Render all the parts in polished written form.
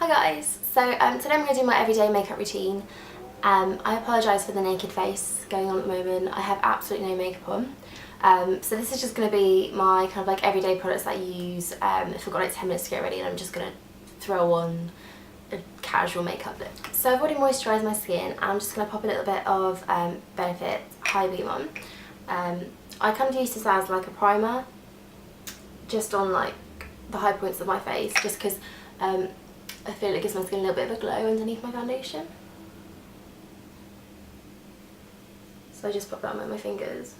Hi guys, so today I'm going to do my everyday makeup routine. I apologise for the naked face going on at the moment. I have absolutely no makeup on. So this is just going to be my kind of like everyday products that I use if I've got like 10 minutes to get ready and I'm just going to throw on a casual makeup look. So I've already moisturised my skin and I'm just going to pop a little bit of Benefit High Beam on. I kind of use this as like a primer just on like the high points of my face, just because I feel it gives my skin a little bit of a glow underneath my foundation. So I just pop that on my fingers.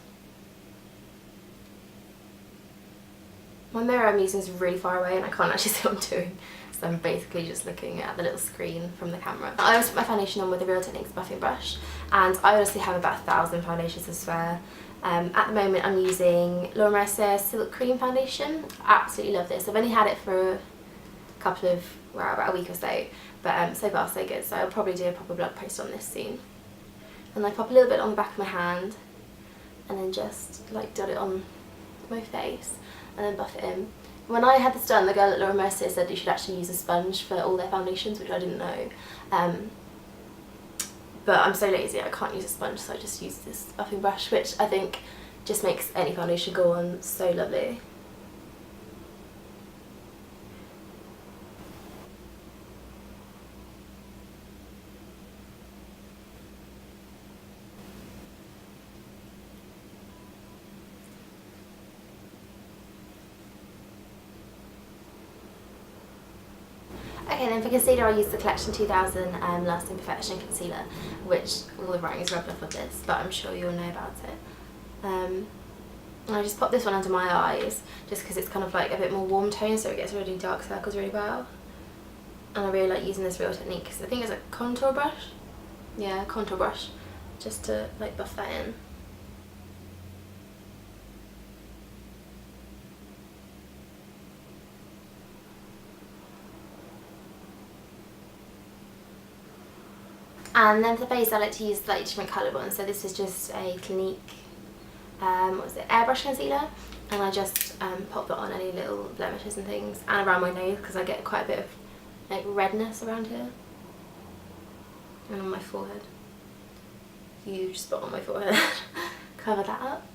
My mirror I'm using is really far away and I can't actually see what I'm doing, so I'm basically just looking at the little screen from the camera. I always put my foundation on with a Real Techniques buffing brush, and I honestly have about 1,000 foundations to spare. At the moment I'm using Laura Mercier Silk Cream foundation. I absolutely love this. I've only had it for a couple of, well, about a week or so, but so far so good, so I'll probably do a proper blog post on this soon. And I pop a little bit on the back of my hand and then just like dot it on my face and then buff it in. When I had this done, the girl at Laura Mercier said you should actually use a sponge for all their foundations, which I didn't know. But I'm so lazy I can't use a sponge, so I just use this buffing brush, which I think just makes any foundation go on so lovely. Okay, then for concealer I use the Collection 2000 Lasting Perfection Concealer, which all the writing is rubbed off of this, but I'm sure you'll know about it. And I just pop this one under my eyes, just because it's kind of like a bit more warm tone, so it gets rid of dark circles really well. And I really like using this Real Technique, because I think it's a contour brush. Yeah, contour brush, just to like buff that in. And then for the base I like to use slightly different coloured ones, so this is just a Clinique, what was it, airbrush concealer, and I just pop it on any little blemishes and things, and around my nose because I get quite a bit of like redness around here, and on my forehead, huge spot on my forehead. Cover that up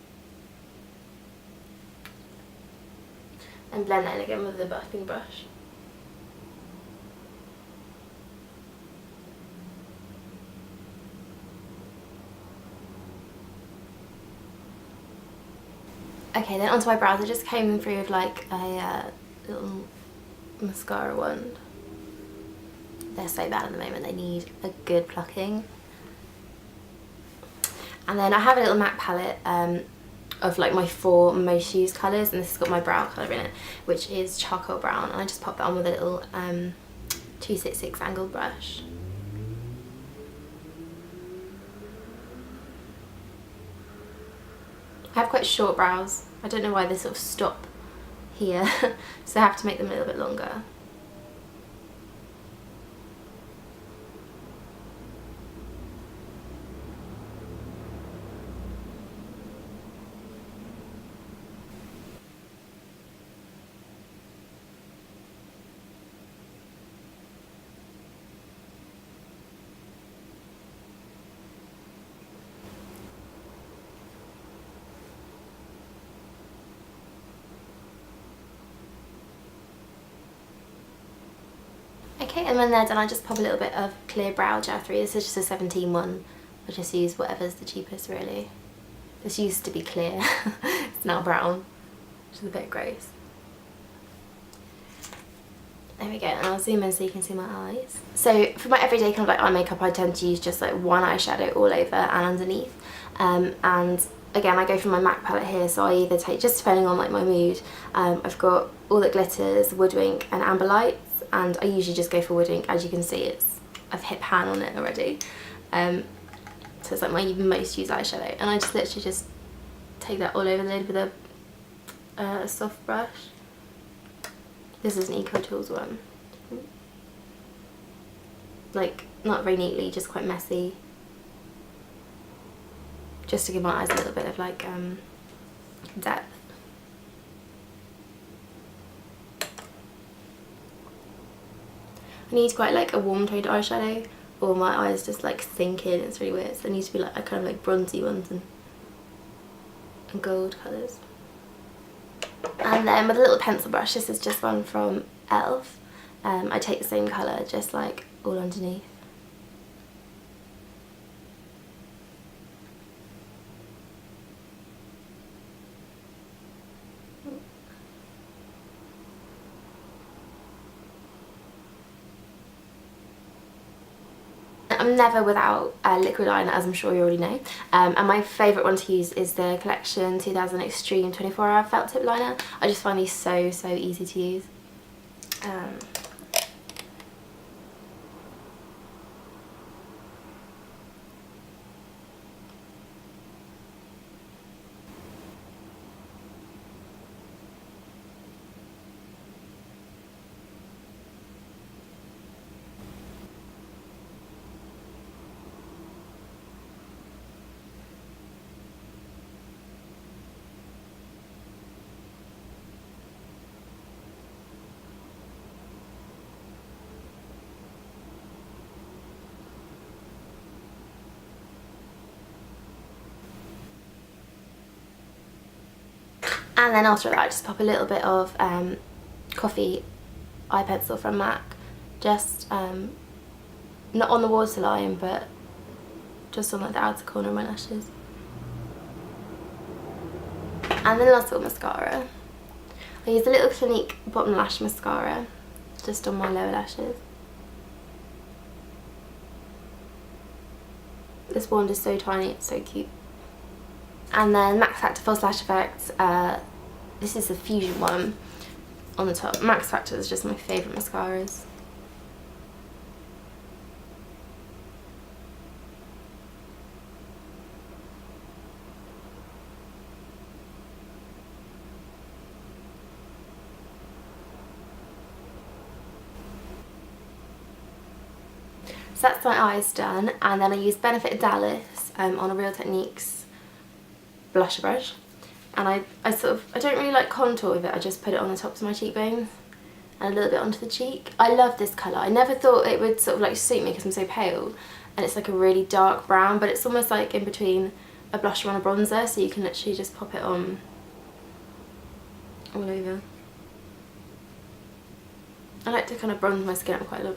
and blend that in again with the buffing brush. Okay, then onto my brows. I just came through with like a little mascara wand. They're so bad at the moment, they need a good plucking. And then I have a little MAC palette of like my 4 most used colours, and this has got my brow colour in it, which is charcoal brown, and I just pop that on with a little 266 angled brush. I have quite short brows. I don't know why they sort of stop here, so I have to make them a little bit longer. Okay, and when they're done I just pop a little bit of clear brow gel through. This is just a 17 one. I just use whatever's the cheapest really. This used to be clear, it's now brown, which is a bit gross. There we go, and I'll zoom in so you can see my eyes. So for my everyday kind of like eye makeup I tend to use just like one eyeshadow all over and underneath. And again I go for my MAC palette here, so I either take, just depending on like my mood, I've got All That Glitters, Wood Wink and Amber Lights, and I usually just go for Wood Wink. As you can see, I've hit pan on it already, so it's like my most used eyeshadow, and I just literally just take that all over the lid with a soft brush. This is an Eco Tools one, like not very neatly, just quite messy, just to give my eyes a little bit of like depth. I need quite like a warm toned eyeshadow, or my eyes just like sink in. It's really weird. So they need to be like a kind of like bronzy ones and gold colours. And then with a little pencil brush, this is just one from e.l.f. I take the same colour, just like all underneath. I'm never without a liquid liner, as I'm sure you already know, and my favourite one to use is the Collection 2000 Extreme 24-hour felt tip liner. I just find these so easy to use. And then after that, I just pop a little bit of Coffee eye pencil from MAC, just not on the waterline, but just on like the outer corner of my lashes. And then last of all, mascara. I use a little Clinique bottom lash mascara just on my lower lashes. This wand is so tiny, it's so cute. And then Max Factor False Lash Effect. This is the Fusion one on the top. Max Factor is just my favourite mascaras. So that's my eyes done, and then I use Benefit Dallas on a Real Techniques blusher brush, and I don't really like contour with it. I just put it on the tops of my cheekbones and a little bit onto the cheek. I love this colour. I never thought it would sort of like suit me because I'm so pale, and it's like a really dark brown, but it's almost like in between a blusher and a bronzer, so you can literally just pop it on all over. I like to kind of bronze my skin up quite a lot.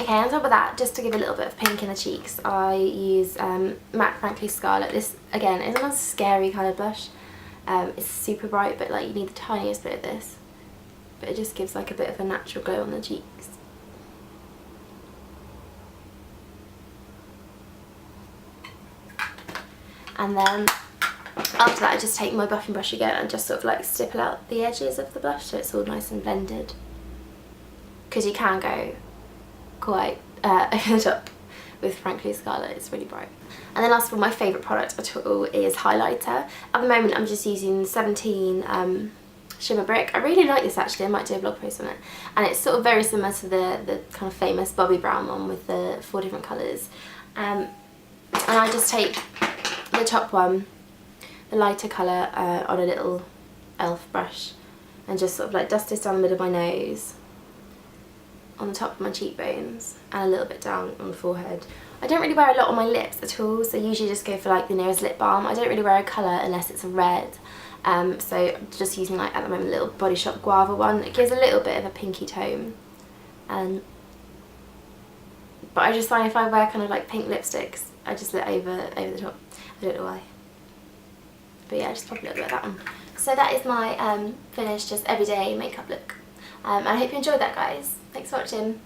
Okay, on top of that, just to give a little bit of pink in the cheeks, I use MAC Frankly Scarlet. This, again, is not a scary coloured blush. It's super bright, but like you need the tiniest bit of this. But it just gives like a bit of a natural glow on the cheeks. And then after that, I just take my buffing brush again and just sort of like stipple out the edges of the blush so it's all nice and blended. Because you can go quite over the top with Frankly Scarlet, it's really bright. And then last of all, my favourite product at all is highlighter. At the moment I'm just using 17 Shimmer Brick. I really like this actually, I might do a blog post on it. And it's sort of very similar to the kind of famous Bobbi Brown one with the 4 different colours. And I just take the top one, the lighter colour, on a little e.l.f. brush and just sort of like dust this down the middle of my nose, on the top of my cheekbones, and a little bit down on the forehead. I don't really wear a lot on my lips at all, so I usually just go for like the nearest lip balm. I don't really wear a colour unless it's a red, so I'm just using like at the moment a little Body Shop Guava one. It gives a little bit of a pinky tone, but I just find if I wear kind of like pink lipsticks, I just lit over the top. I don't know why, but yeah, just pop a little bit of that on. So that is my finished just everyday makeup look. I hope you enjoyed that, guys. Thanks for watching.